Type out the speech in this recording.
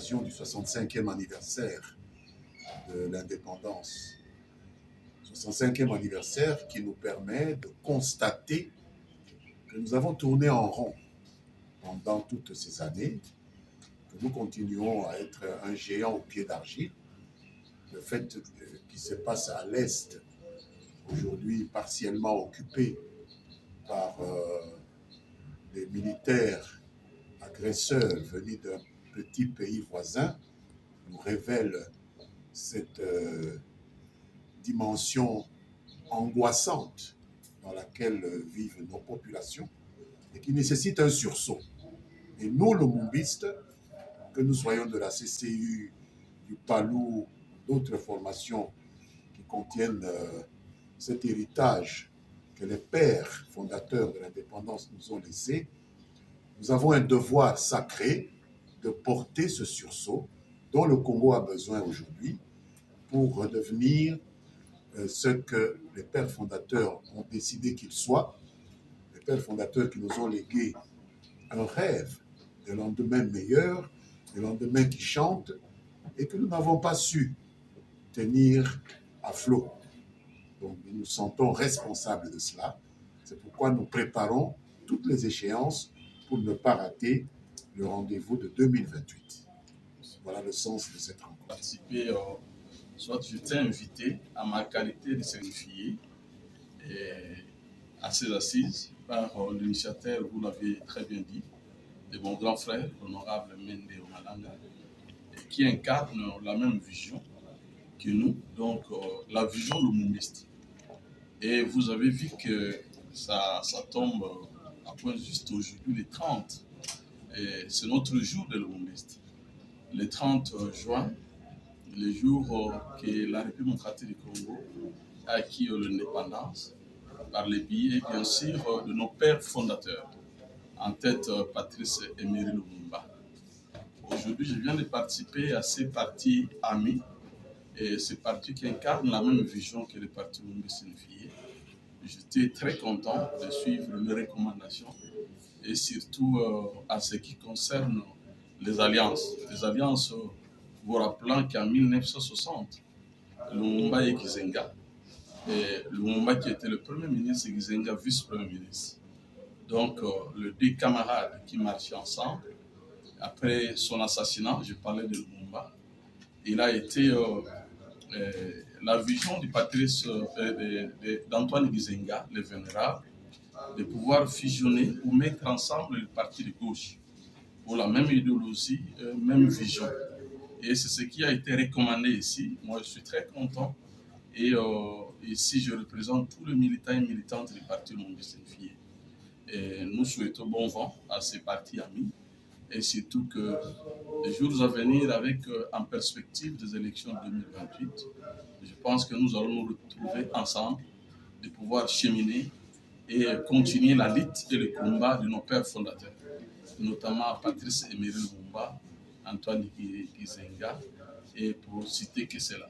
l'occasion du 65e anniversaire de l'indépendance. 65e anniversaire qui nous permet de constater que nous avons tourné en rond pendant toutes ces années, que nous continuons à être un géant au pied d'argile. Le fait qui se passe à l'Est, aujourd'hui partiellement occupé par des militaires agresseurs venus d'un petit pays voisin, nous révèle cette dimension angoissante dans laquelle vivent nos populations et qui nécessite un sursaut. Et nous, le Mumbiste, que nous soyons de la CCU, du PALU, d'autres formations qui contiennent cet héritage que les pères fondateurs de l'indépendance nous ont laissé, nous avons un devoir sacré de porter ce sursaut dont le Congo a besoin aujourd'hui pour redevenir ce que les pères fondateurs ont décidé qu'il soit, les pères fondateurs qui nous ont légué un rêve de lendemain meilleur, de lendemain qui chante, et que nous n'avons pas su tenir à flot. Donc nous nous sentons responsables de cela. C'est pourquoi nous préparons toutes les échéances pour ne pas rater le rendez-vous de 2028. Voilà le sens de cette rencontre. Participer, soit je t'ai invité à ma qualité de signifié à ces assises par l'initiateur, vous l'avez très bien dit, de mon grand frère, l'honorable Mende Omalanga, qui incarne la même vision que nous, donc la vision lumumbiste. Et vous avez vu que ça tombe à point juste aujourd'hui, le 30. C'est notre jour de lumumbiste. Le 30 juin, le jour que la République démocratique du Congo a acquis l'indépendance par les billets, bien sûr, de nos pères fondateurs, en tête Patrice Emery Lumumba. Aujourd'hui, je viens de participer à ces partis amis, et ces partis qui incarnent la même vision que les partis lumumbistes unifiés. J'étais très content de suivre les recommandations, et surtout à ce qui concerne les alliances. Les alliances, vous rappelant qu'en 1960, Lumumba et Kizenga, Lumumba qui était le premier ministre et Kizenga vice-premier ministre. Donc, les deux camarades qui marchaient ensemble, après son assassinat, je parlais de Lumumba, il a été la vision du Patrice d'Antoine Gizenga, le vénérable, de pouvoir fusionner ou mettre ensemble les partis de gauche pour la même idéologie, même vision. Et c'est ce qui a été recommandé ici. Moi, je suis très content. Et ici, je représente tous les militants et militantes du parti lumumbiste unifié. Et nous souhaitons bon vent à ces partis amis. Et surtout que les jours à venir, avec en perspective des élections 2028, je pense que nous allons nous retrouver ensemble, de pouvoir cheminer et continuer la lutte et le combat de nos pères fondateurs, notamment Patrice Emery Lumumba, Antoine Gizenga, et pour citer que cela.